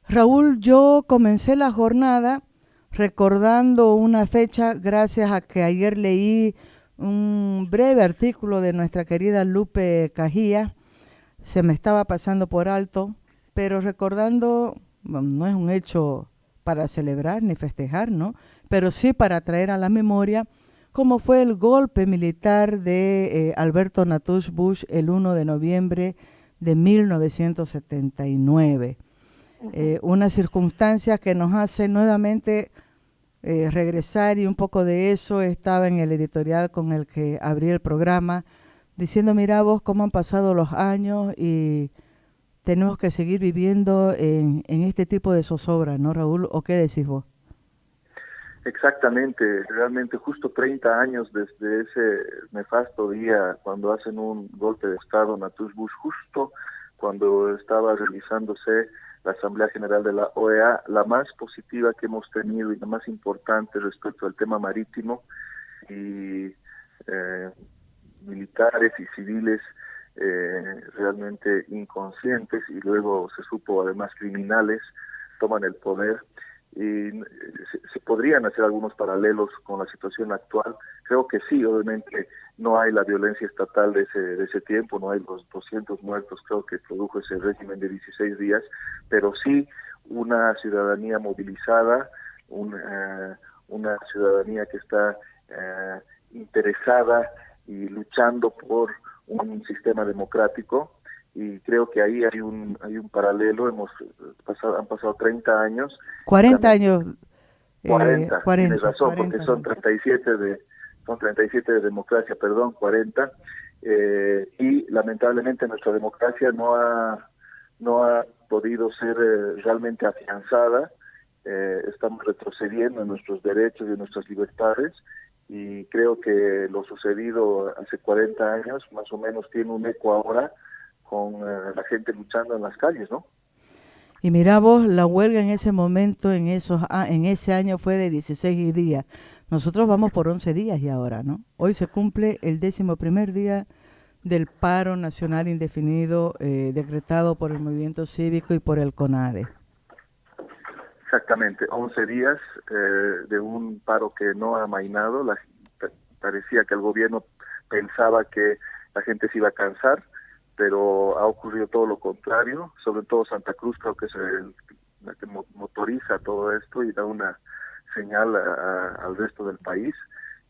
Raúl, yo comencé la jornada recordando una fecha gracias a que ayer leí un breve artículo de nuestra querida Lupe Cajía. Se me estaba pasando por alto, pero recordando, bueno, no es un hecho para celebrar ni festejar, ¿no? Pero sí para traer a la memoria cómo fue el golpe militar de Alberto Natush Bush el 1 de noviembre de 1979. Ujú. Una circunstancia que nos hace nuevamente regresar, y un poco de eso estaba en el editorial con el que abrí el programa, diciendo, mira vos cómo han pasado los años y tenemos que seguir viviendo en este tipo de zozobra, ¿no, Raúl? ¿O qué decís vos? Exactamente, realmente justo 30 años desde ese nefasto día cuando hacen un golpe de Estado en Natush Bush, justo cuando estaba realizándose la Asamblea General de la OEA, la más positiva que hemos tenido y la más importante respecto al tema marítimo, y eh, militares y civiles realmente inconscientes y luego se supo además criminales toman el poder y se podrían hacer algunos paralelos con la situación actual. Creo que sí, obviamente no hay la violencia estatal de ese tiempo, no hay los 200 muertos, creo que produjo ese régimen de 16 días, pero sí una ciudadanía movilizada, una ciudadanía que está interesada y luchando por un sistema democrático, y creo que ahí hay un paralelo. Han pasado 30 años y 40 años, 40, tienes 40, razón, porque 40 son años. 37 son 37 de democracia, perdón, 40, y lamentablemente nuestra democracia no ha podido ser realmente afianzada. Estamos retrocediendo en nuestros derechos y en nuestras libertades, y creo que lo sucedido hace 40 años más o menos tiene un eco ahora con la gente luchando en las calles, ¿no? Y mira vos, la huelga en ese momento, en ese año fue de 16 días. Nosotros vamos por 11 días y ahora, ¿no? Hoy se cumple el 11º día del paro nacional indefinido decretado por el movimiento cívico y por el CONADE. Exactamente, 11 días de un paro que no ha amainado. Parecía que el gobierno pensaba que la gente se iba a cansar, pero ha ocurrido todo lo contrario. Sobre todo Santa Cruz creo que es la que motoriza todo esto y da una señal al resto del país.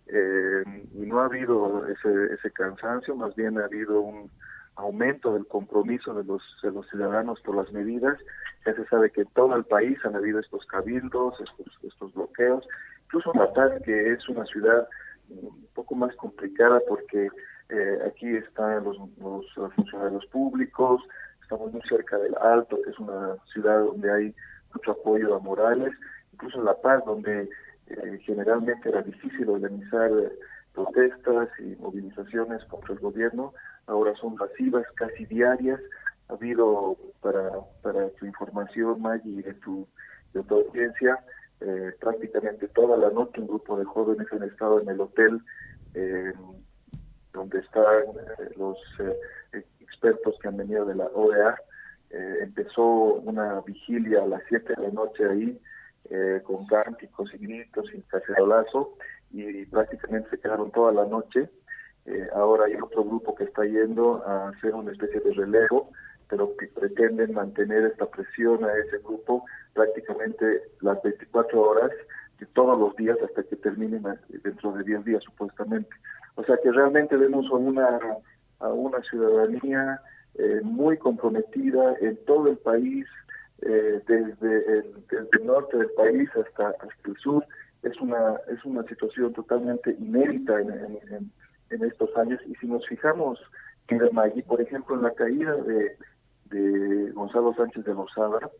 Y no ha habido ese cansancio, más bien ha habido un aumento del compromiso de los ciudadanos por las medidas. Ya se sabe que en todo el país han habido estos cabildos, estos bloqueos. Incluso La Paz, que es una ciudad un poco más complicada porque aquí están los funcionarios públicos, estamos muy cerca del Alto, que es una ciudad donde hay mucho apoyo a Morales, incluso en La Paz, donde generalmente era difícil organizar protestas y movilizaciones contra el gobierno, ahora son masivas, casi diarias. Ha habido, para tu información, Maggie, y de tu audiencia, prácticamente toda la noche un grupo de jóvenes han estado en el hotel eh, donde están los expertos que han venido de la OEA. Empezó una vigilia a las 7 de la noche ahí, con cánticos y gritos y cacerolazo, y prácticamente se quedaron toda la noche. Ahora hay otro grupo que está yendo a hacer una especie de relevo, pero que pretenden mantener esta presión a ese grupo prácticamente las 24 horas de todos los días hasta que terminen dentro de 10 días supuestamente. O sea que realmente vemos a una ciudadanía muy comprometida en todo el país, desde el norte del país hasta el sur. Es una situación totalmente inédita en estos años. Y si nos fijamos, Maggie, por ejemplo, en la caída de Gonzalo Sánchez de Lozada,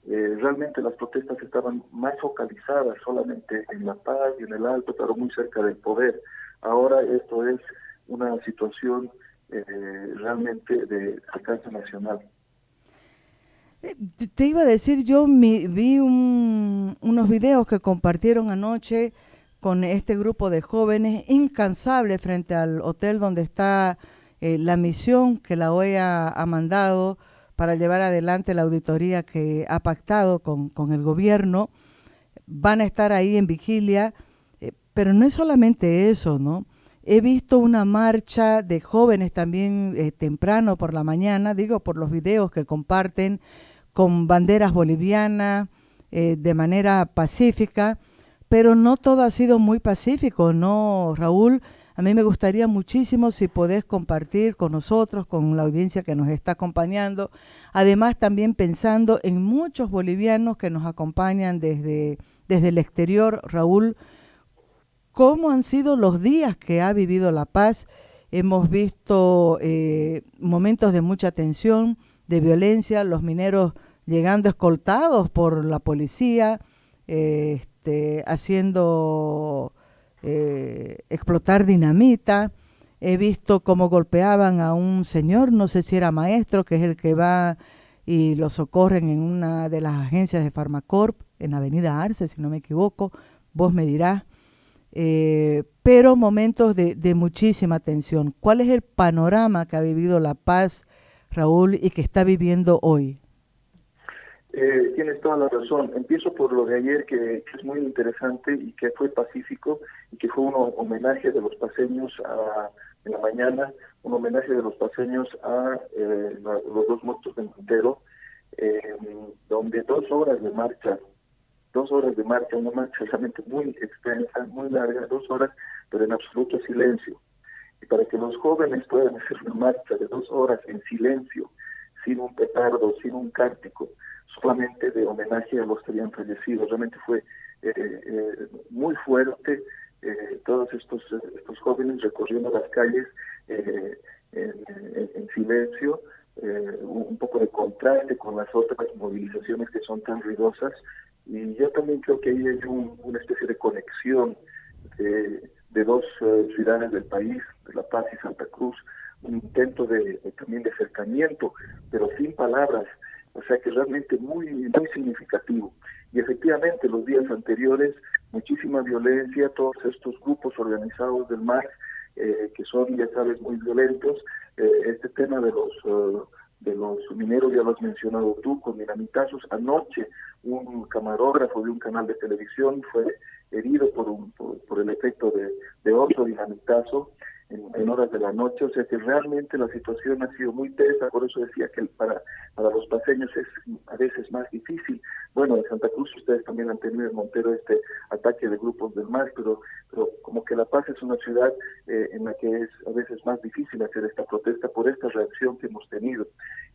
realmente las protestas estaban más focalizadas solamente en La Paz y en el Alto, pero muy cerca del poder. Ahora esto es una situación realmente de alcance nacional. Te iba a decir, yo vi unos videos que compartieron anoche con este grupo de jóvenes incansables frente al hotel donde está la misión que la OEA ha mandado para llevar adelante la auditoría que ha pactado con el gobierno. Van a estar ahí en vigilia, pero no es solamente eso, ¿no? He visto una marcha de jóvenes también temprano por la mañana, digo por los videos que comparten, con banderas bolivianas, de manera pacífica, pero no todo ha sido muy pacífico, ¿no, Raúl? A mí me gustaría muchísimo si podés compartir con nosotros, con la audiencia que nos está acompañando, además también pensando en muchos bolivianos que nos acompañan desde el exterior, Raúl, cómo han sido los días que ha vivido La Paz. Hemos visto momentos de mucha tensión, de violencia, los mineros llegando escoltados por la policía, haciendo explotar dinamita. He visto cómo golpeaban a un señor, no sé si era maestro, que es el que va y lo socorren en una de las agencias de Farmacorp, en Avenida Arce, si no me equivoco, vos me dirás. Pero momentos de muchísima tensión. ¿Cuál es el panorama que ha vivido La Paz, Raúl, y que está viviendo hoy? Tienes toda la razón. Empiezo por lo de ayer, que es muy interesante y que fue pacífico y que fue un homenaje de los paseños en la mañana, un homenaje de los paseños a los dos muertos de Montero, donde 2 horas de marcha, una marcha realmente muy extensa, muy larga, 2 horas, pero en absoluto silencio. Y para que los jóvenes puedan hacer una marcha de 2 horas en silencio, sin un petardo, sin un cántico, solamente de homenaje a los que habían fallecido. Realmente fue muy fuerte, todos estos jóvenes recorriendo las calles en silencio, un poco de contraste con las otras movilizaciones que son tan ruidosas. Y yo también creo que ahí hay una especie de conexión de dos ciudades del país, de La Paz y Santa Cruz, un intento también de acercamiento, pero sin palabras, o sea que realmente muy, muy significativo. Y efectivamente los días anteriores, muchísima violencia, todos estos grupos organizados del MAS, que son, ya sabes, muy violentos. Este tema de los mineros, ya lo has mencionado tú, con dinamitazos. Anoche un camarógrafo de un canal de televisión fue herido por el efecto de otro dinamitazo en horas de la noche. O sea que realmente la situación ha sido muy tensa. Por eso decía que para los paseños es a veces más difícil. Bueno, en Santa Cruz ustedes también han tenido en Montero este ataque de grupos del MAS, pero como que La Paz es una ciudad en la que es a veces más difícil hacer esta protesta por esta reacción que hemos tenido.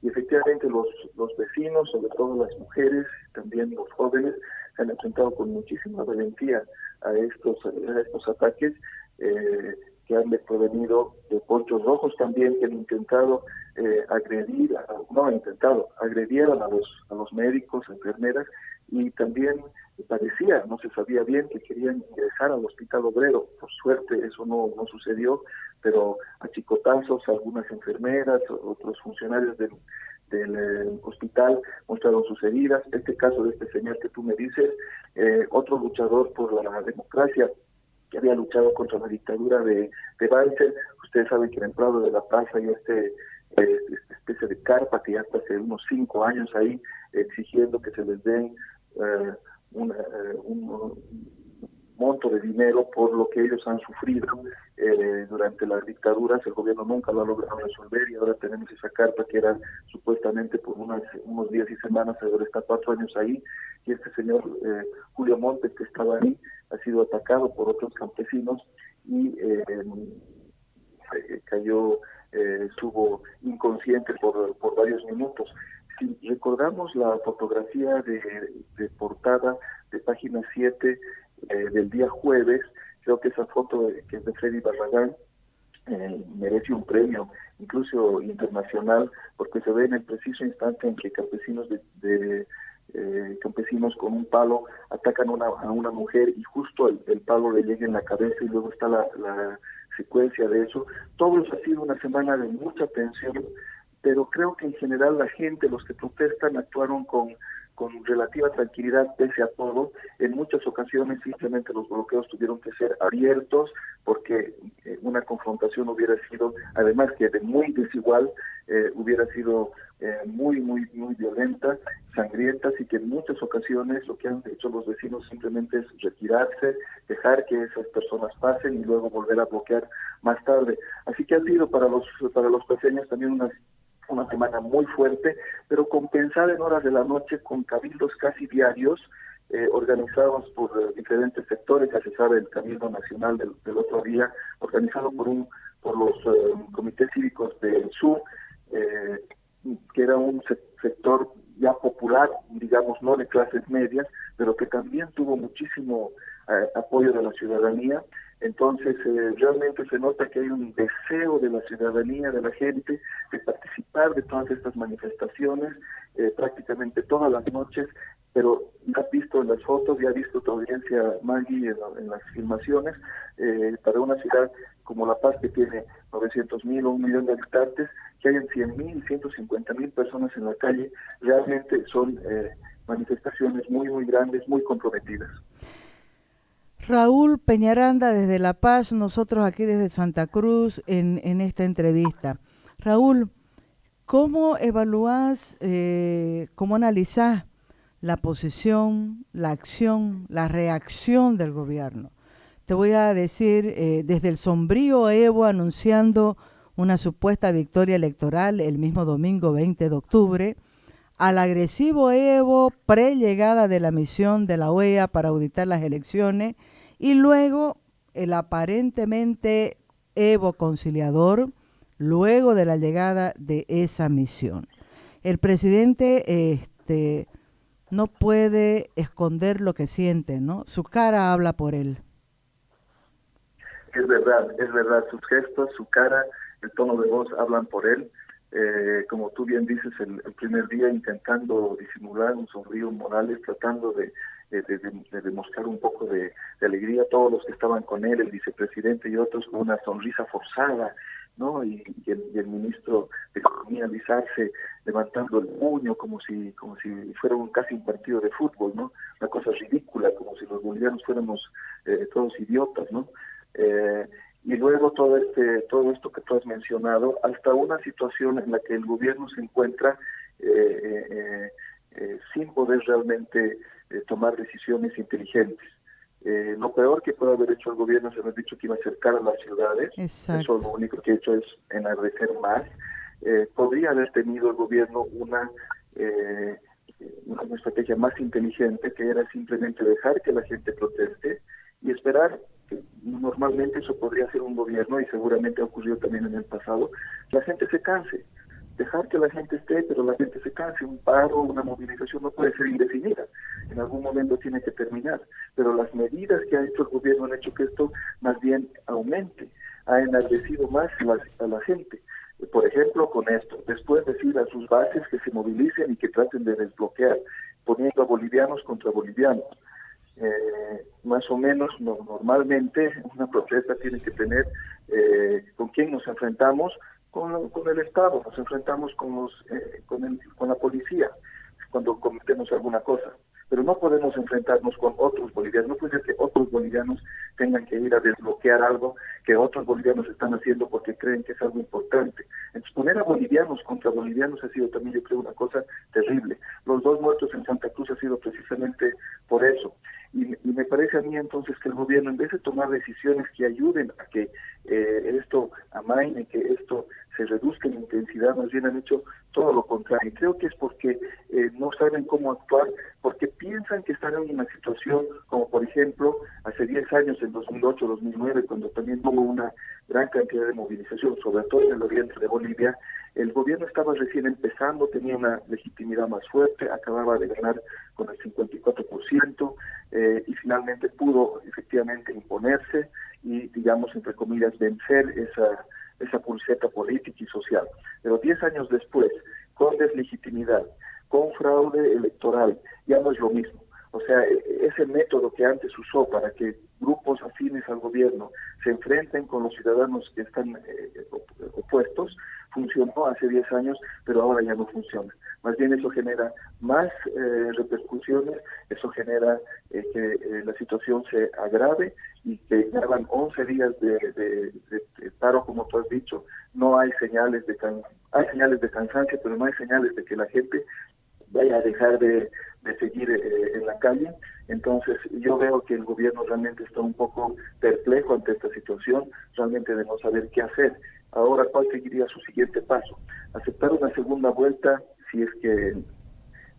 Y efectivamente los vecinos, sobre todo las mujeres, también los jóvenes, se han enfrentado con muchísima valentía a estos ataques que han provenido de ponchos rojos también, que han intentado agredieron a los médicos, enfermeras, y también parecía, no se sabía bien, que querían ingresar al Hospital Obrero. Por suerte eso no sucedió, pero a chicotazos algunas enfermeras, otros funcionarios del hospital mostraron sus heridas. Este caso de este señor que tú me dices, otro luchador por la democracia, que había luchado contra la dictadura de Banzer. Ustedes saben que en el Prado de la Paz hay esta especie de carpa que ya está hace unos 5 años ahí, exigiendo que se les den un monto de dinero por lo que ellos han sufrido durante las dictaduras. El gobierno nunca lo ha logrado resolver y ahora tenemos esa carta que era supuestamente por unos días y semanas, ahora está 4 años ahí, y este señor Julio Montes, que estaba ahí, ha sido atacado por otros campesinos y estuvo inconsciente por varios minutos. Si recordamos la fotografía de portada de página 7 del día jueves, creo que esa foto que es de Freddy Barragán merece un premio, incluso internacional, porque se ve en el preciso instante en que campesinos con un palo atacan a una mujer y justo el palo le llega en la cabeza, y luego está la secuencia de eso. Todo eso ha sido una semana de mucha tensión, pero creo que en general la gente, los que protestan, actuaron con relativa tranquilidad pese a todo. En muchas ocasiones simplemente los bloqueos tuvieron que ser abiertos porque una confrontación hubiera sido, además que de muy desigual, hubiera sido muy violenta, sangrienta, y que en muchas ocasiones lo que han hecho los vecinos simplemente es retirarse, dejar que esas personas pasen y luego volver a bloquear más tarde. Así que ha sido para los paseños también una semana muy fuerte, pero compensada en horas de la noche con cabildos casi diarios, organizados por diferentes sectores. Ya se sabe, el Cabildo Nacional del otro día, organizado por los comités cívicos del sur, que era un sector ya popular, digamos, no de clases medias, pero que también tuvo muchísimo apoyo de la ciudadanía. Entonces, realmente se nota que hay un deseo de la ciudadanía, de la gente, de participar de todas estas manifestaciones, prácticamente todas las noches, pero ya has visto en las fotos, ya has visto tu audiencia, Maggie, en las filmaciones, para una ciudad como La Paz, que tiene 900,000 o 1,000,000 de habitantes, que hayan 100,000, 150,000 personas en la calle, realmente son manifestaciones muy grandes, muy comprometidas. Raúl Peñaranda desde La Paz, nosotros aquí desde Santa Cruz en esta entrevista. Raúl, ¿cómo evalúas, cómo analizás la posición, la acción, la reacción del gobierno? Te voy a decir, desde el sombrío Evo anunciando una supuesta victoria electoral el mismo domingo 20 de octubre, al agresivo Evo pre-llegada de la misión de la OEA para auditar las elecciones, y luego el aparentemente Evo conciliador luego de la llegada de esa misión. El presidente no puede esconder lo que siente, ¿no? Su cara habla por él. Es verdad, sus gestos, su cara, el tono de voz hablan por él. Como tú bien dices, el primer día intentando disimular un sombrío Morales, tratando de demostrar un poco de alegría a todos los que estaban con él, el vicepresidente y otros, con una sonrisa forzada, ¿no? Y el ministro de Economía alisarse, levantando el puño como si fuera casi un partido de fútbol, ¿no? Una cosa ridícula, como si los bolivianos fuéramos todos idiotas, ¿no? Y luego todo esto que tú has mencionado, hasta una situación en la que el gobierno se encuentra sin poder realmente tomar decisiones inteligentes. Lo peor que puede haber hecho el gobierno es haber dicho que iba a acercar a las ciudades. Exacto. Eso lo único que ha hecho es enardecer más. Podría haber tenido el gobierno una estrategia más inteligente, que era simplemente dejar que la gente proteste y esperar. Normalmente eso podría ser un gobierno, y seguramente ha ocurrido también en el pasado, la gente se canse, dejar que la gente esté, pero la gente se canse. Un paro, una movilización no puede ser indefinida, en algún momento tiene que terminar, pero las medidas que ha hecho el gobierno han hecho que esto más bien aumente, ha enardecido más a la gente. Por ejemplo, con esto, después decir a sus bases que se movilicen y que traten de desbloquear, poniendo a bolivianos contra bolivianos. Más o menos normalmente una protesta tiene que tener con quién nos enfrentamos, con el Estado, nos enfrentamos con la policía cuando cometemos alguna cosa, pero no podemos enfrentarnos con otros bolivianos. No puede ser que otros bolivianos tengan que ir a desbloquear algo que otros bolivianos están haciendo porque creen que es algo importante. Entonces, poner a bolivianos contra bolivianos ha sido también, yo creo, una cosa terrible. Los 2 muertos en Santa Cruz ha sido precisamente por eso. Y me parece a mí entonces que el gobierno, en vez de tomar decisiones que ayuden a que esto amaine, que esto se reduzca en intensidad, más bien han hecho todo lo contrario. Y creo que es porque no saben cómo actuar, porque piensan que están en una situación como, por ejemplo, hace 10 años, en 2008, 2009, cuando también hubo una gran cantidad de movilización, sobre todo en el oriente de Bolivia. El gobierno estaba recién empezando, tenía una legitimidad más fuerte, acababa de ganar con el 54%, y finalmente pudo efectivamente imponerse y, digamos, entre comillas, vencer esa pulseta política y social. Pero 10 años después, con deslegitimidad, con fraude electoral, ya no es lo mismo. O sea, ese método que antes usó para que grupos afines al gobierno se enfrenten con los ciudadanos que están opuestos. Funcionó hace 10 años, pero ahora ya no funciona. Más bien eso genera más repercusiones, eso genera que la situación se agrave y que ya van 11 días de paro, como tú has dicho. No hay señales hay señales de cansancio, pero no hay señales de que la gente vaya a dejar de seguir en la calle. Entonces yo veo que el gobierno realmente está un poco perplejo ante esta situación, realmente de no saber qué hacer. Ahora, ¿cuál seguiría su siguiente paso? Aceptar una segunda vuelta, si es que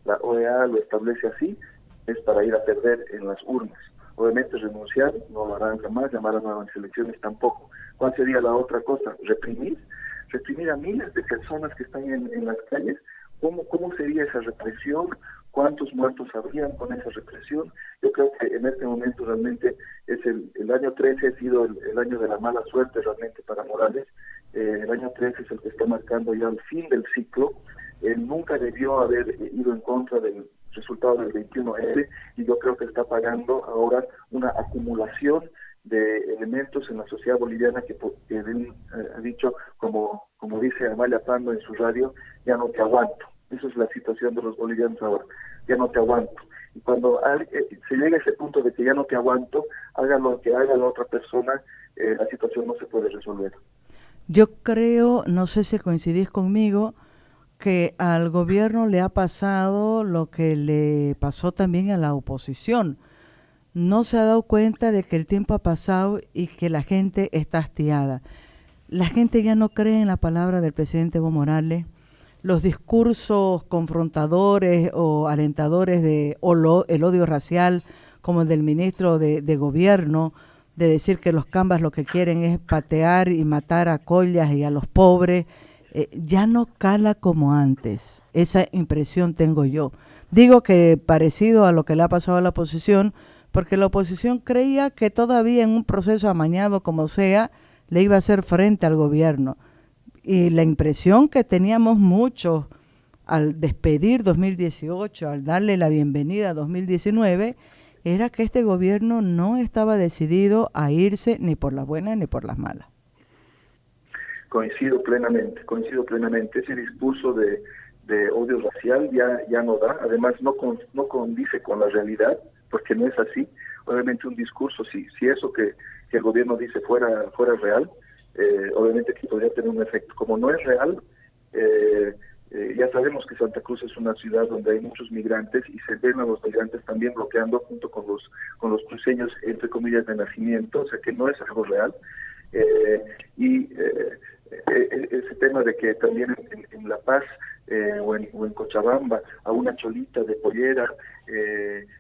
la OEA lo establece así, es para ir a perder en las urnas. Obviamente renunciar no lo harán jamás, llamar a nuevas elecciones tampoco. ¿Cuál sería la otra cosa? Reprimir a miles de personas que están en las calles. ¿Cómo sería esa represión? ¿Cuántos muertos habrían con esa represión? Yo creo que en este momento realmente es el año 13 ha sido el año de la mala suerte realmente para Morales. El año 13 es el que está marcando ya el fin del ciclo. Él nunca debió haber ido en contra del resultado del 21F y yo creo que está pagando ahora una acumulación de elementos en la sociedad boliviana que él ha dicho, como dice Amalia Pando en su radio, ya no te aguanto. Esa es la situación de los bolivianos ahora, ya no te aguanto. Y cuando se llega a ese punto de que ya no te aguanto, haga lo que haga la otra persona, la situación no se puede resolver. Yo creo, no sé si coincidís conmigo, que al gobierno le ha pasado lo que le pasó también a la oposición. No se ha dado cuenta de que el tiempo ha pasado y que la gente está hastiada. La gente ya no cree en la palabra del presidente Evo Morales. Los discursos confrontadores o alentadores el odio racial, como el del ministro de gobierno, de decir que los cambas lo que quieren es patear y matar a collas y a los pobres, ya no cala como antes. Esa impresión tengo yo. Digo que parecido a lo que le ha pasado a la oposición, porque la oposición creía que todavía en un proceso amañado como sea, le iba a hacer frente al gobierno. Y la impresión que teníamos muchos al despedir 2018, al darle la bienvenida a 2019, era que este gobierno no estaba decidido a irse ni por las buenas ni por las malas. Coincido plenamente. Ese discurso de odio racial ya no da, además no condice con la realidad, porque no es así. Obviamente un discurso, si eso que el gobierno dice fuera real, obviamente que podría tener un efecto. Como no es real, ya sabemos que Santa Cruz es una ciudad donde hay muchos migrantes y se ven a los migrantes también bloqueando junto con los cruceños, entre comillas, de nacimiento, o sea que no es algo real. Ese tema de que también en La Paz o en Cochabamba a una cholita de pollera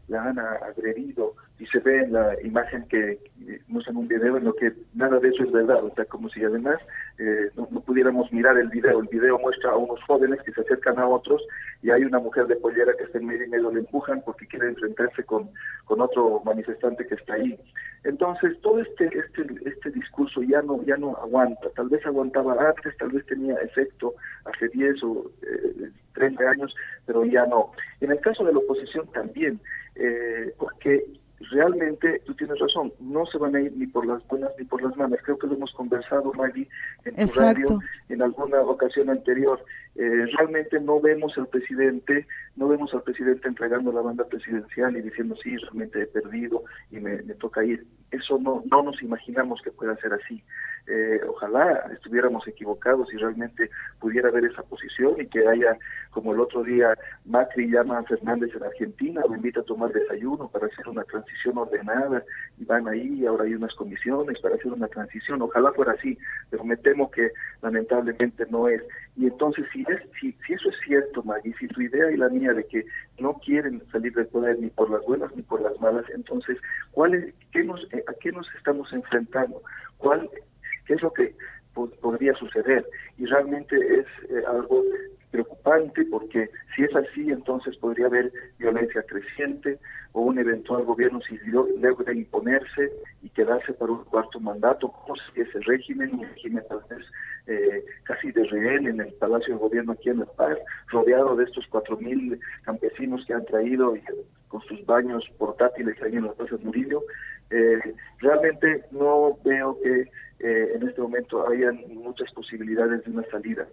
la han agredido y se ve en la imagen que muestran un video en lo que nada de eso es verdad, o sea, como si además no pudiéramos mirar el video muestra a unos jóvenes que se acercan a otros y hay una mujer de pollera que está en medio y medio le empujan porque quiere enfrentarse con otro manifestante que está ahí. Entonces todo este discurso ya no aguanta, tal vez aguantaba antes, tal vez tenía efecto hace 10 o 30 años, pero ya no. En el caso de la oposición también, porque realmente, tú tienes razón, no se van a ir ni por las buenas ni por las malas. Creo que lo hemos conversado, Maggie, en tu radio, en alguna ocasión anterior. Realmente no vemos al presidente entregando la banda presidencial y diciendo, sí, realmente he perdido y me toca ir. Eso no nos imaginamos que pueda ser así. Ojalá estuviéramos equivocados y realmente pudiera haber esa posición y que haya, como el otro día Macri llama a Fernández en Argentina, lo invita a tomar desayuno para hacer una transición ordenada y van ahí y ahora hay unas comisiones para hacer una transición. Ojalá fuera así, pero me temo que lamentablemente no es. Y entonces si eso es cierto, Maggie, si tu idea y la mía de que no quieren salir del poder ni por las buenas ni por las malas, entonces ¿a qué nos estamos enfrentando? ¿Qué es lo que podría suceder? Y realmente es algo preocupante porque si es así, entonces podría haber violencia creciente o un eventual gobierno civil logra imponerse y quedarse para un cuarto mandato, como si ese régimen, un régimen tal vez casi de rehén en el Palacio de Gobierno aquí en La Paz, rodeado de estos 4,000 campesinos que han traído y con sus baños portátiles ahí en la Plaza Murillo. Realmente no veo que en este momento hayan muchas posibilidades de una salida.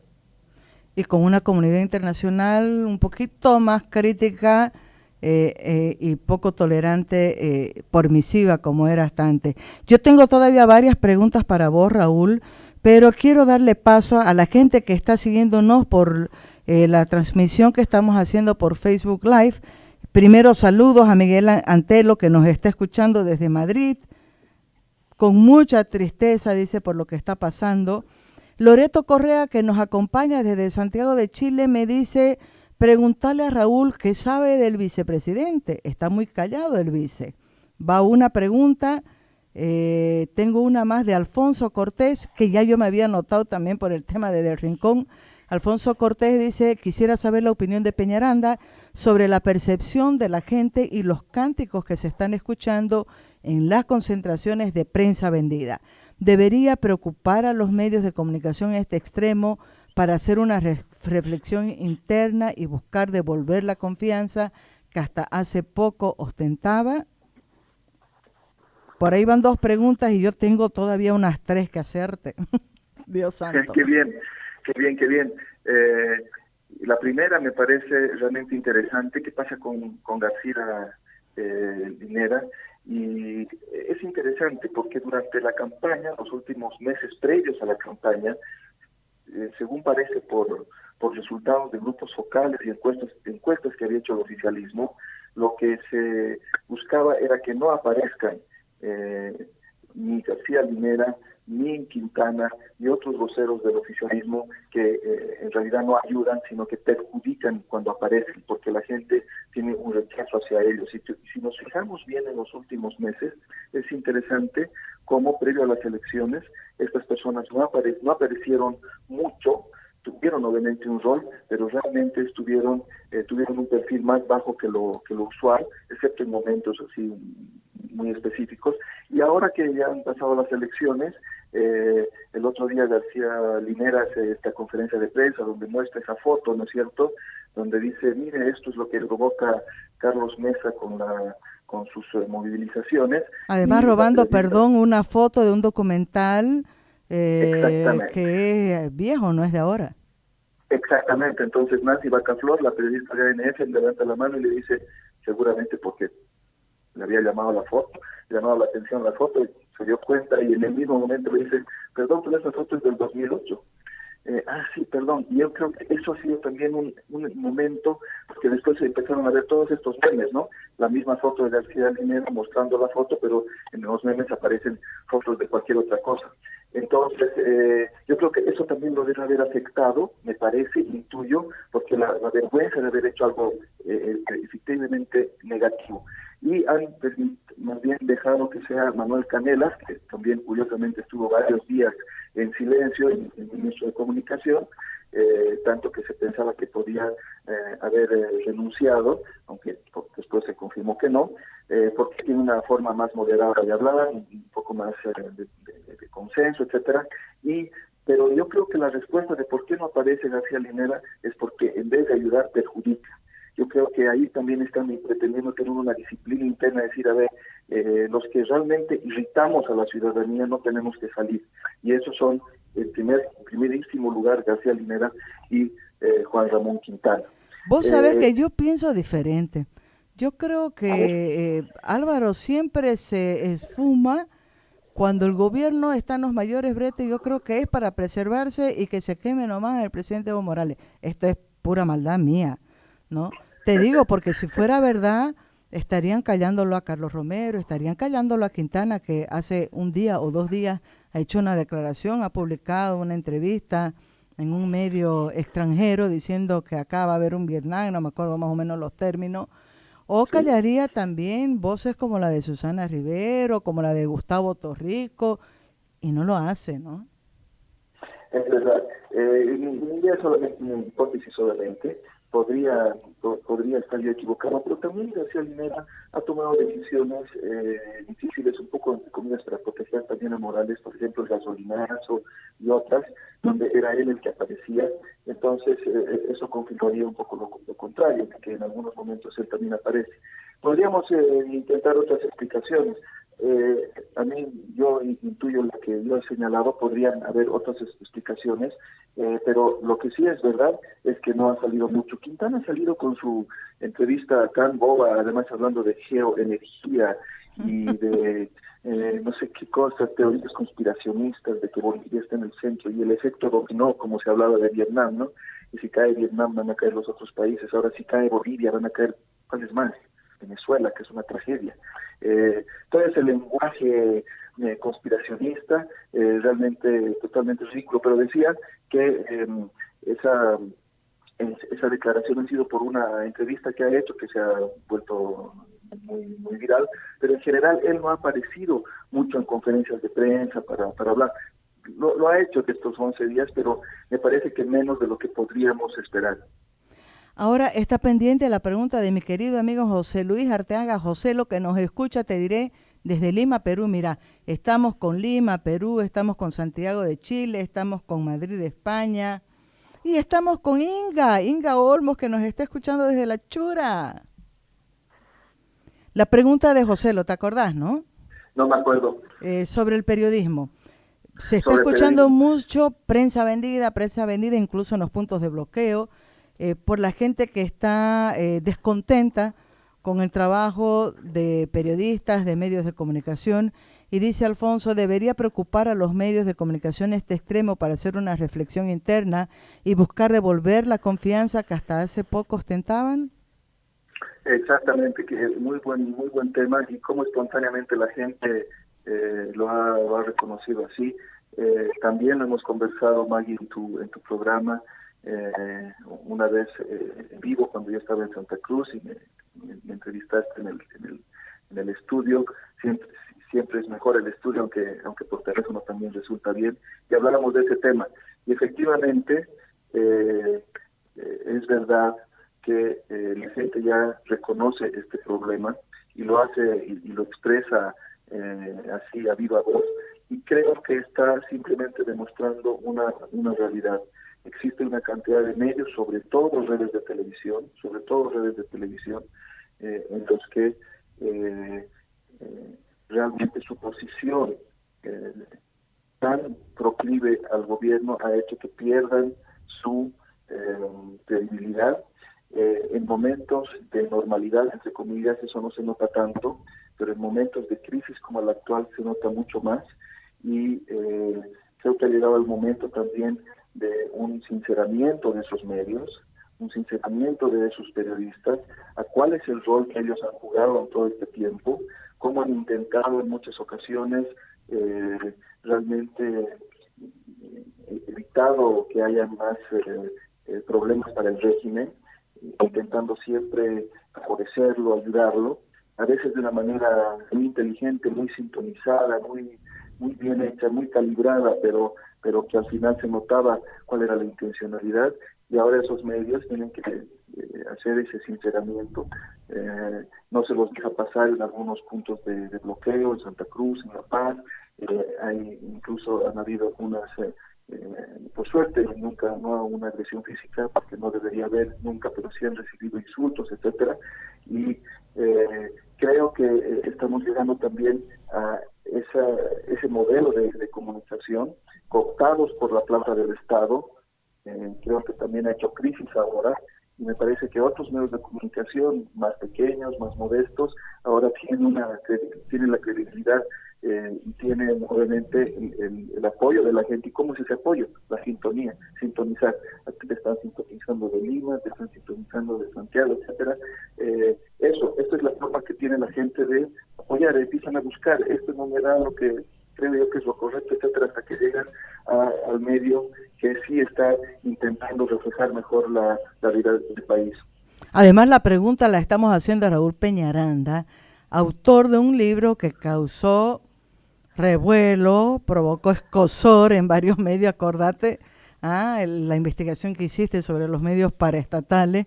Y con una comunidad internacional un poquito más crítica y poco tolerante, permisiva como era hasta antes. Yo tengo todavía varias preguntas para vos, Raúl, pero quiero darle paso a la gente que está siguiéndonos por la transmisión que estamos haciendo por Facebook Live. Primero saludos a Miguel Antelo, que nos está escuchando desde Madrid, con mucha tristeza, dice, por lo que está pasando. Loreto Correa, que nos acompaña desde Santiago de Chile, me dice, preguntarle a Raúl qué sabe del vicepresidente. Está muy callado el vice. Va una pregunta, tengo una más de Alfonso Cortés, que ya yo me había notado también por el tema de Del Rincón. Alfonso Cortés dice, quisiera saber la opinión de Peñaranda sobre la percepción de la gente y los cánticos que se están escuchando en las concentraciones de prensa vendida. ¿Debería preocupar a los medios de comunicación este extremo para hacer una reflexión interna y buscar devolver la confianza que hasta hace poco ostentaba? Por ahí van dos preguntas y yo tengo todavía unas tres que hacerte. Dios santo. Qué bien, qué bien, qué bien. La primera me parece realmente interesante. ¿Qué pasa con García Linera? Y es interesante porque durante la campaña, los últimos meses previos a la campaña, según parece por resultados de grupos focales y encuestas que había hecho el oficialismo, lo que se buscaba era que no aparezcan ni García Linera, ni Quintana, ni otros voceros del oficialismo que en realidad no ayudan, sino que perjudican cuando aparecen, porque la gente tiene un rechazo hacia ellos. Y si nos fijamos bien en los últimos meses, es interesante cómo previo a las elecciones estas personas no aparecieron mucho, tuvieron obviamente un rol, pero realmente tuvieron un perfil más bajo que lo usual, excepto en momentos así muy específicos. Y ahora que ya han pasado las elecciones, el otro día García Linera hace esta conferencia de prensa donde muestra esa foto, ¿no es cierto?, donde dice, mire, esto es lo que provoca Carlos Mesa con sus movilizaciones. Además, robando, perdón, una foto de un documental que es viejo, no es de ahora. Exactamente, entonces Nancy Bacaflor, la periodista de ANF, levanta la mano y le dice, seguramente porque le había llamado la atención la foto, y se dio cuenta y en el mismo momento le dice, perdón, pero esa foto es del 2008. Sí, perdón, y yo creo que eso ha sido también un momento, porque después se empezaron a ver todos estos memes, ¿no? La misma foto de García Linera mostrando la foto, pero en los memes aparecen fotos de cualquier otra cosa. Entonces, yo creo que eso también lo debe haber afectado, me parece, intuyo, porque la vergüenza de haber hecho algo efectivamente negativo. Y han más bien dejado que sea Manuel Canelas, que también curiosamente estuvo varios días en silencio, el ministro de Comunicación, tanto que se pensaba que podía haber renunciado, aunque después se confirmó que no, porque tiene una forma más moderada de hablar, un poco más de consenso, etcétera. Pero yo creo que la respuesta de por qué no aparece García Linera es porque en vez de ayudar perjudica. Yo creo que ahí también están pretendiendo tener una disciplina interna, decir, a ver, los que realmente irritamos a la ciudadanía no tenemos que salir. Y esos son, en primerísimo lugar, García Linera y Juan Ramón Quintana. Vos sabés que yo pienso diferente. Yo creo que Álvaro siempre se esfuma cuando el gobierno está en los mayores bretes. Yo creo que es para preservarse y que se queme nomás el presidente Evo Morales. Esto es pura maldad mía, ¿no? Te digo, porque si fuera verdad, estarían callándolo a Carlos Romero, estarían callándolo a Quintana, que hace un día o 2 días ha hecho una declaración, ha publicado una entrevista en un medio extranjero diciendo que acá va a haber un Vietnam, no me acuerdo más o menos los términos. O callaría también voces como la de Susana Rivero, como la de Gustavo Torrico, y no lo hace, ¿no? Es verdad. Mi idea es solamente una hipótesis, solamente. Podría estar yo equivocado, pero también García Linera ha tomado decisiones difíciles, un poco entre comillas, para proteger también a Morales, por ejemplo, el gasolinazo y otras, donde era él el que aparecía. Entonces, eso confirmaría un poco lo contrario, que en algunos momentos él también aparece. Podríamos intentar otras explicaciones. A mí, yo intuyo lo que yo he señalado, podrían haber otras explicaciones, pero lo que sí es verdad es que no ha salido mucho. Quintana ha salido con su entrevista tan boba, además hablando de geoenergía y de no sé qué cosas, teorías conspiracionistas de que Bolivia está en el centro y el efecto dominó, como se hablaba de Vietnam, ¿no? Y si cae Vietnam van a caer los otros países, ahora si cae Bolivia van a caer, ¿cuáles más? Venezuela, que es una tragedia. Todo ese lenguaje conspiracionista realmente totalmente ridículo, pero decía que esa declaración ha sido por una entrevista que ha hecho que se ha vuelto muy viral, pero en general él no ha aparecido mucho en conferencias de prensa para hablar. Lo ha hecho estos 11 días, pero me parece que menos de lo que podríamos esperar. Ahora está pendiente la pregunta de mi querido amigo José Luis Arteaga. José, lo que nos escucha, te diré, desde Lima, Perú. Mira, estamos con Lima, Perú, estamos con Santiago de Chile, estamos con Madrid, España, y estamos con Inga Olmos, que nos está escuchando desde La Chura. La pregunta de José, ¿lo te acordás, no? No me acuerdo. Sobre el periodismo. Se está escuchando mucho prensa vendida, incluso en los puntos de bloqueo, por la gente que está descontenta con el trabajo de periodistas, de medios de comunicación. Y dice Alfonso, debería preocupar a los medios de comunicación este extremo para hacer una reflexión interna y buscar devolver la confianza que hasta hace poco ostentaban. Exactamente, que es muy buen tema y cómo espontáneamente la gente lo ha reconocido así. También lo hemos conversado, Maggie, en tu programa, una vez en vivo cuando yo estaba en Santa Cruz y me entrevistaste en el estudio. Siempre es mejor el estudio, aunque por teléfono también resulta bien, y habláramos de ese tema. Y efectivamente es verdad que la gente ya reconoce este problema y lo hace y lo expresa así a viva voz, y creo que está simplemente demostrando una realidad. Existe una cantidad de medios, sobre todo redes de televisión, en los que realmente su posición tan proclive al gobierno ha hecho que pierdan su credibilidad. En momentos de normalidad, entre comillas, eso no se nota tanto, pero en momentos de crisis como el actual se nota mucho más, y creo que ha llegado el momento también de un sinceramiento de esos medios, un sinceramiento de esos periodistas, a cuál es el rol que ellos han jugado en todo este tiempo, cómo han intentado en muchas ocasiones realmente evitado que haya más problemas para el régimen, intentando siempre favorecerlo, ayudarlo, a veces de una manera muy inteligente, muy sintonizada, muy bien hecha, muy calibrada, pero que al final se notaba cuál era la intencionalidad, y ahora esos medios tienen que hacer ese sinceramiento. No se los deja pasar en algunos puntos de bloqueo, en Santa Cruz, en La Paz. Incluso han habido algunas, por suerte, no una agresión física, porque no debería haber nunca, pero sí han recibido insultos, etcétera. Y creo que estamos llegando también a ese modelo de comunicación, cooptados por la plata del Estado. Creo que también ha hecho crisis ahora, y me parece que otros medios de comunicación más pequeños, más modestos, ahora tienen la credibilidad y tienen obviamente el apoyo de la gente. ¿Y cómo es ese apoyo? La sintonizar. Aquí te están sintonizando de Lima, te están sintonizando de Santiago, etcétera. Esta es la forma que tiene la gente de apoyar. Empiezan a buscar, esto no me da lo que creo yo que es lo correcto, etcétera, hasta que llegan al medio que sí está intentando reflejar mejor la realidad del país. Además, la pregunta la estamos haciendo a Raúl Peñaranda, autor de un libro que causó revuelo, provocó escozor en varios medios. Acordate la investigación que hiciste sobre los medios paraestatales.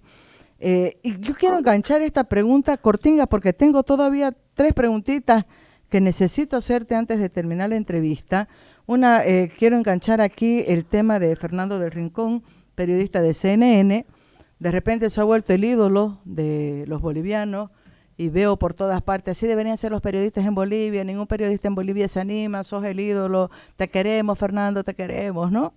Y yo quiero enganchar esta pregunta, Cortinga, porque tengo todavía 3 preguntitas que necesito hacerte antes de terminar la entrevista. Una, quiero enganchar aquí el tema de Fernando del Rincón, periodista de CNN. De repente se ha vuelto el ídolo de los bolivianos, y veo por todas partes, así deberían ser los periodistas en Bolivia, ningún periodista en Bolivia se anima, sos el ídolo, te queremos Fernando, te queremos, ¿no?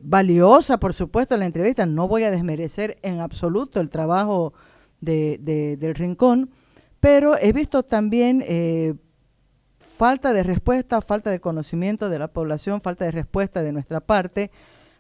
Valiosa, por supuesto, la entrevista, no voy a desmerecer en absoluto el trabajo del Rincón, pero he visto también falta de respuesta, falta de conocimiento de la población, falta de respuesta de nuestra parte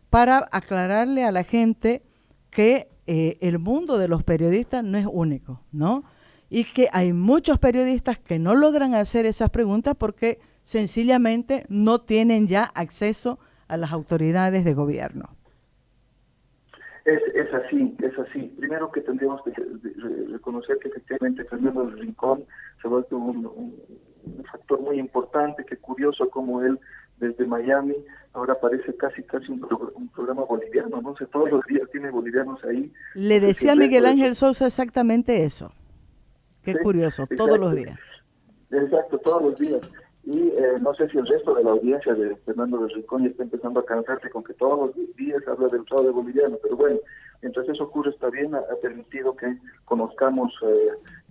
para aclararle a la gente que el mundo de los periodistas no es único, ¿no? Y que hay muchos periodistas que no logran hacer esas preguntas porque sencillamente no tienen ya acceso a las autoridades de gobierno. Es así, es así. Primero que tendríamos que reconocer que efectivamente Fernando del Rincón se ha vuelto un factor muy importante, que curioso como él desde Miami ahora parece casi un programa boliviano, no sé, todos los días tiene bolivianos ahí. Le decía Miguel Ángel Sousa exactamente eso. Qué sí, curioso, exacto, todos los días. Exacto, todos los días. Y no sé si el resto de la audiencia de Fernando del Rincón ya está empezando a cansarse con que todos los días habla del fraude boliviano, pero bueno, mientras eso ocurre está bien, ha permitido que conozcamos,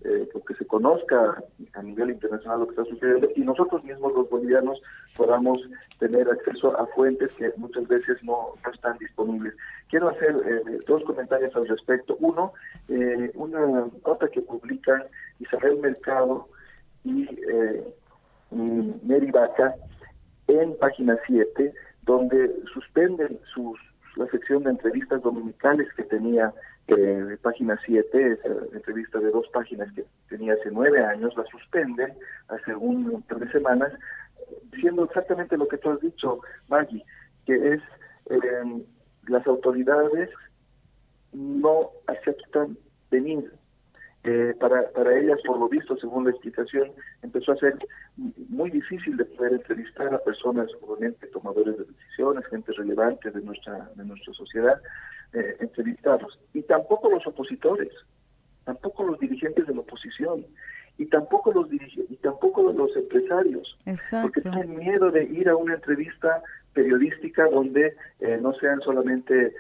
que se conozca a nivel internacional lo que está sucediendo y nosotros mismos los bolivianos podamos tener acceso a fuentes que muchas veces no están disponibles. Quiero hacer dos comentarios al respecto. Uno, una nota que publican Isabel Mercado y Mary Vaca en página 7, donde suspenden la sección de entrevistas dominicales que tenía página 7, esa entrevista de 2 páginas que tenía hace 9 años, la suspenden hace un par de semanas, diciendo exactamente lo que tú has dicho, Maggie, que es las autoridades no aceptan venir. Para ellas, por lo visto, según la explicación, empezó a ser muy difícil de poder entrevistar a personas, obviamente, tomadores de decisiones, gente relevante de nuestra sociedad, entrevistarlos. Y tampoco los opositores, tampoco los dirigentes de la oposición, y tampoco los empresarios. Exacto. Porque tienen miedo de ir a una entrevista periodística donde no sean solamente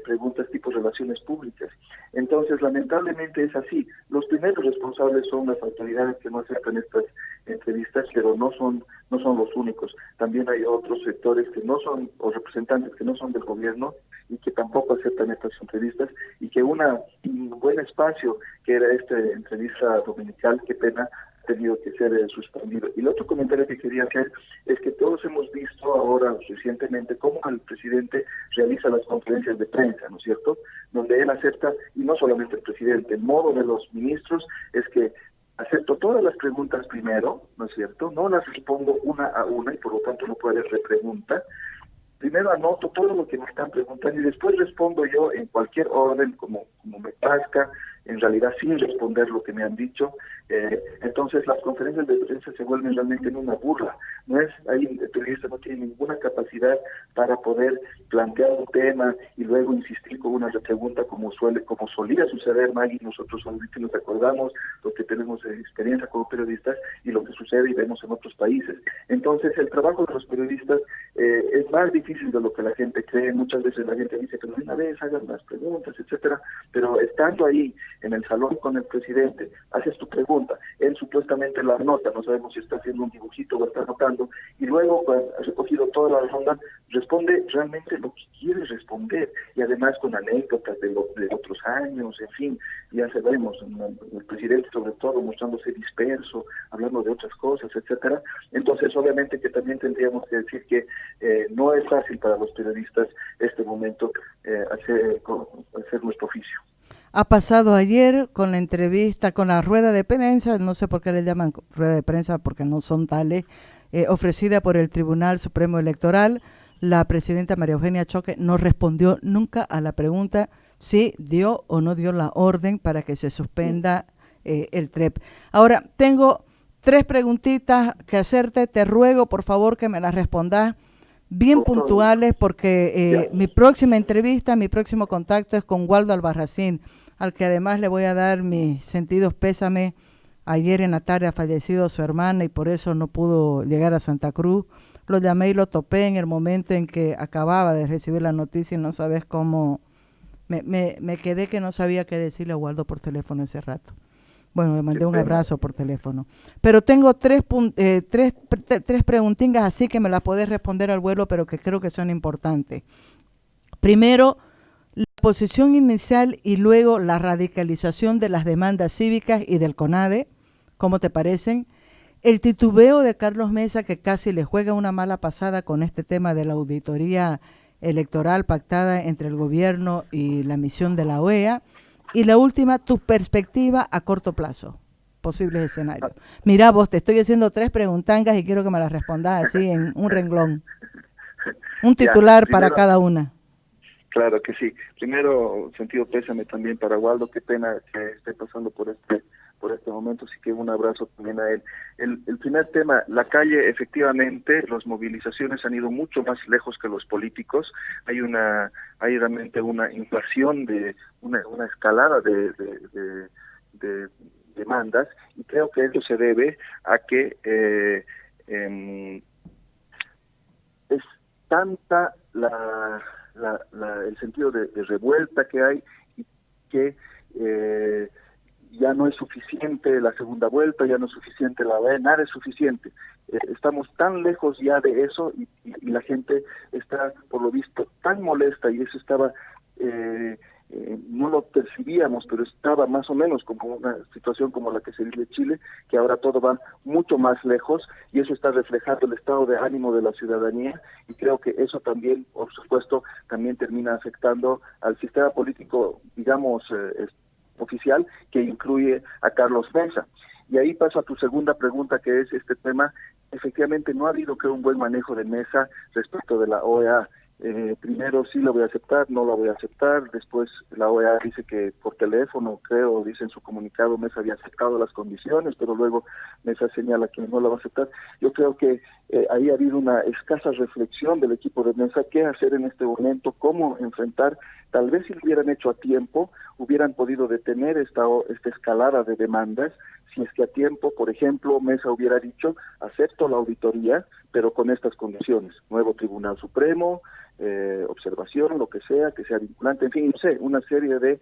preguntas tipo relaciones públicas. Entonces, lamentablemente es así. Los primeros responsables son las autoridades que no aceptan estas entrevistas, pero no son los únicos. También hay otros sectores que no son, o representantes que no son del gobierno y que tampoco aceptan estas entrevistas, y que un buen espacio que era esta entrevista dominical, qué pena, ha tenido que ser suspendido. Y el otro comentario que quería hacer es que todos hemos visto ahora recientemente cómo el presidente realiza las conferencias de prensa, ¿no es cierto?, donde él acepta, y no solamente el presidente, el modo de los ministros es que acepto todas las preguntas primero, ¿no es cierto?, no las respondo una a una y por lo tanto no puede haber repregunta. Primero anoto todo lo que me están preguntando y después respondo yo en cualquier orden, como me plazca, en realidad sin responder lo que me han dicho. Entonces las conferencias de prensa se vuelven realmente en una burla. No es ahí el periodista no tiene ninguna capacidad para poder plantear un tema y luego insistir con una repregunta como solía suceder, Maggie. Nosotros solamente nos acordamos, los que tenemos experiencia como periodistas, y lo que sucede y vemos en otros países. Entonces el trabajo de los periodistas es más difícil de lo que la gente cree. Muchas veces la gente dice, pero de una vez hagan las preguntas, etcétera, pero estando ahí en el salón con el presidente, haces tu pregunta, él supuestamente la anota, no sabemos si está haciendo un dibujito o está anotando, y luego cuando has recogido toda la ronda, responde realmente lo que quiere responder, y además con anécdotas de otros años, en fin, ya sabemos, el presidente sobre todo mostrándose disperso, hablando de otras cosas, etcétera. Entonces obviamente que también tendríamos que decir que no es fácil para los periodistas este momento hacer nuestro oficio. Ha pasado ayer con la entrevista, con la rueda de prensa, no sé por qué le llaman rueda de prensa, porque no son tales, ofrecida por el Tribunal Supremo Electoral. La presidenta María Eugenia Choque no respondió nunca a la pregunta si dio o no dio la orden para que se suspenda el TREP. Ahora, tengo 3 preguntitas que hacerte. Te ruego, por favor, que me las respondas bien puntuales, porque mi próxima entrevista, mi próximo contacto es con Waldo Albarracín, al que además le voy a dar mis sentidos pésame. Ayer en la tarde ha fallecido su hermana y por eso no pudo llegar a Santa Cruz. Lo llamé y lo topé en el momento en que acababa de recibir la noticia y no sabes cómo me quedé que no sabía qué decirle a Waldo por teléfono ese rato. Bueno, le mandé Qué un pena. abrazo por teléfono. Pero tengo tres preguntingas así que me las podés responder al vuelo, pero que creo que son importantes. Primero, la posición inicial y luego la radicalización de las demandas cívicas y del CONADE, ¿cómo te parecen? El titubeo de Carlos Mesa, que casi le juega una mala pasada con este tema de la auditoría electoral pactada entre el gobierno y la misión de la OEA. Y la última, tu perspectiva a corto plazo, posibles escenarios. Mira vos, te estoy haciendo 3 preguntangas y quiero que me las respondas así en un renglón. Un titular para cada una. Claro que sí. Primero, sentido pésame también para Waldo, qué pena que esté pasando por este momento, así que un abrazo también a él. El primer tema, la calle, efectivamente, las movilizaciones han ido mucho más lejos que los políticos. Hay realmente una inflación una escalada de demandas, y creo que eso se debe a que es tanta el sentido de revuelta que hay, y que ya no es suficiente la segunda vuelta, ya no es suficiente la OEA, nada es suficiente. Estamos tan lejos ya de eso, y la gente está, por lo visto, tan molesta, y eso estaba, no lo percibíamos, pero estaba más o menos como una situación como la que se vive en Chile, que ahora todo va mucho más lejos, y eso está reflejando el estado de ánimo de la ciudadanía, y creo que eso también, por supuesto, también termina afectando al sistema político, digamos, oficial, que incluye a Carlos Mesa. Y ahí paso a tu segunda pregunta, que es este tema. Efectivamente, no ha habido, creo, un buen manejo de Mesa respecto de la OEA. Primero sí lo voy a aceptar, no lo voy a aceptar. Después la OEA dice que por teléfono, creo, dice en su comunicado, Mesa había aceptado las condiciones, pero luego Mesa señala que no la va a aceptar. Yo creo que ahí ha habido una escasa reflexión del equipo de Mesa, qué hacer en este momento, cómo enfrentar. Tal vez si lo hubieran hecho a tiempo, hubieran podido detener esta escalada de demandas. Si es que a tiempo, por ejemplo, Mesa hubiera dicho, acepto la auditoría, pero con estas condiciones: nuevo Tribunal Supremo, observación, lo que sea vinculante, en fin, no sé, una serie de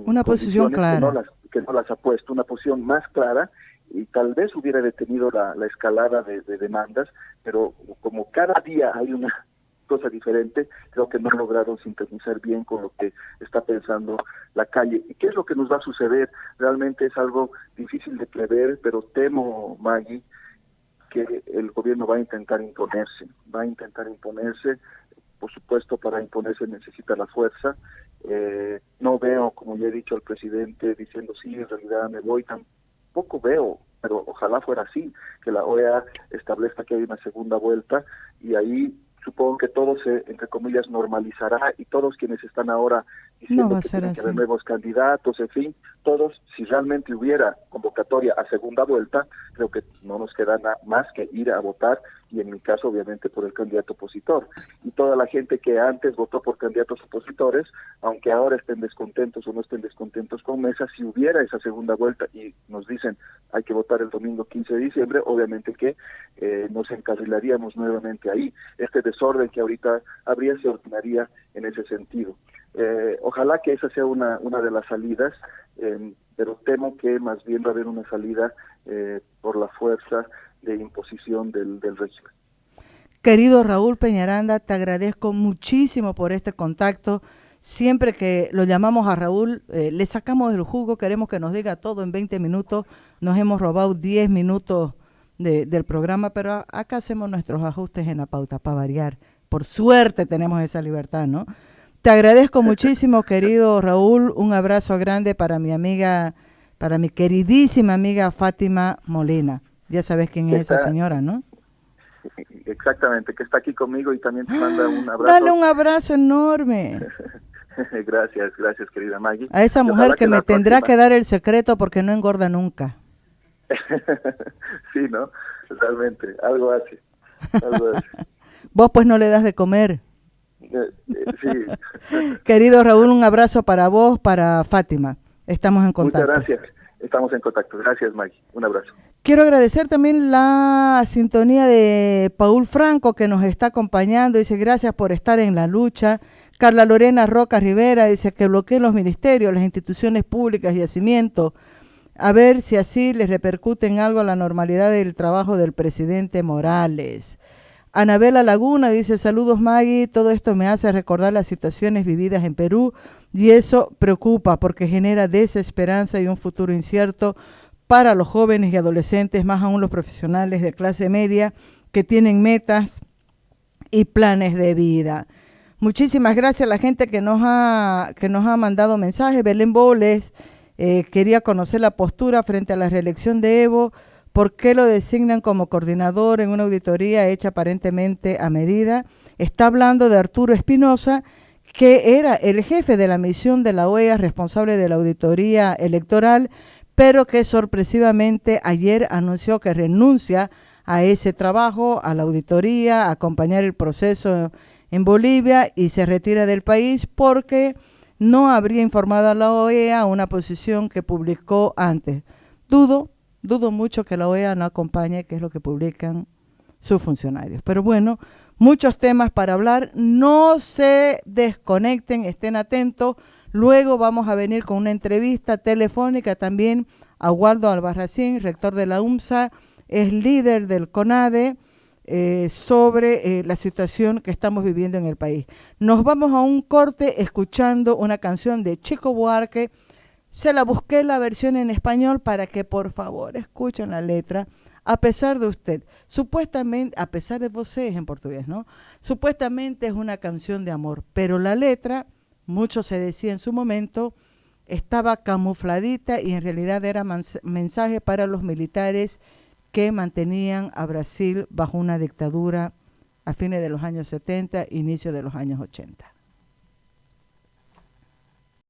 una posición clara, que no las ha puesto, una posición más clara, y tal vez hubiera detenido la escalada de demandas, pero como cada día hay una cosa diferente, creo que no lograron sintonizar bien con lo que está pensando la calle. ¿Y qué es lo que nos va a suceder? Realmente es algo difícil de prever, pero temo, Maggie, que el gobierno va a intentar imponerse. Por supuesto, para imponerse necesita la fuerza. No veo, como ya he dicho, al presidente diciendo, sí, en realidad me voy. Tampoco veo, pero ojalá fuera así, que la OEA establezca que hay una segunda vuelta, y ahí supongo que todo se, entre comillas, normalizará, y todos quienes están ahora diciendo que tienen que haber nuevos candidatos, en fin, todos, si realmente hubiera convocatoria a segunda vuelta, creo que no nos queda nada más que ir a votar, y en mi caso, obviamente, por el candidato opositor. Y toda la gente que antes votó por candidatos opositores, aunque ahora estén descontentos o no estén descontentos con Mesa, si hubiera esa segunda vuelta y nos dicen hay que votar el domingo 15 de diciembre, obviamente que nos encarrilaríamos nuevamente ahí. Este desorden que ahorita habría se ordenaría en ese sentido. Ojalá que esa sea una de las salidas, pero temo que más bien va a haber una salida por la fuerza de imposición del régimen. Querido Raúl Peñaranda, te agradezco muchísimo por este contacto. Siempre que lo llamamos a Raúl, le sacamos el jugo, queremos que nos diga todo en 20 minutos. Nos hemos robado 10 minutos del programa, pero acá hacemos nuestros ajustes en la pauta para variar. Por suerte tenemos esa libertad, ¿no? Te agradezco muchísimo, querido Raúl. Un abrazo grande para mi amiga, para mi queridísima amiga Fátima Molina. Ya sabes quién es esa señora, ¿no? Exactamente, que está aquí conmigo y también te manda un abrazo. Dale un abrazo enorme. Gracias, querida Maggie. A esa mujer que me tendrá que dar el secreto porque no engorda nunca. Sí, ¿no? Realmente, algo hace. Vos pues no le das de comer. Sí. Querido Raúl, un abrazo para vos, para Fátima. Estamos en contacto. Muchas gracias. Estamos en contacto. Gracias, Maggie. Un abrazo. Quiero agradecer también la sintonía de Paul Franco, que nos está acompañando. Dice, gracias por estar en la lucha. Carla Lorena Roca Rivera dice que bloqueen los ministerios, las instituciones públicas y yacimientos, a ver si así les repercute en algo a la normalidad del trabajo del presidente Morales. Anabela Laguna dice, saludos Maggie, todo esto me hace recordar las situaciones vividas en Perú y eso preocupa porque genera desesperanza y un futuro incierto para los jóvenes y adolescentes, más aún los profesionales de clase media que tienen metas y planes de vida. Muchísimas gracias a la gente que nos ha mandado mensajes. Belén Boles quería conocer la postura frente a la reelección de Evo. ¿Por qué lo designan como coordinador en una auditoría hecha aparentemente a medida? Está hablando de Arturo Espinosa, que era el jefe de la misión de la OEA responsable de la auditoría electoral, pero que sorpresivamente ayer anunció que renuncia a ese trabajo, a la auditoría, a acompañar el proceso en Bolivia y se retira del país porque no habría informado a la OEA una posición que publicó antes. Dudo mucho que la OEA no acompañe, que es lo que publican sus funcionarios. Pero bueno, muchos temas para hablar. No se desconecten, estén atentos. Luego vamos a venir con una entrevista telefónica también a Waldo Albarracín, rector de la UMSA, es líder del CONADE, sobre la situación que estamos viviendo en el país. Nos vamos a un corte escuchando una canción de Chico Buarque. Se la busqué la versión en español para que por favor escuchen la letra. A pesar de usted, supuestamente, a pesar de você en portugués, ¿no? Supuestamente es una canción de amor, pero la letra, mucho se decía en su momento, estaba camufladita y en realidad era mensaje para los militares que mantenían a Brasil bajo una dictadura a fines de los años 70, inicio de los años 80.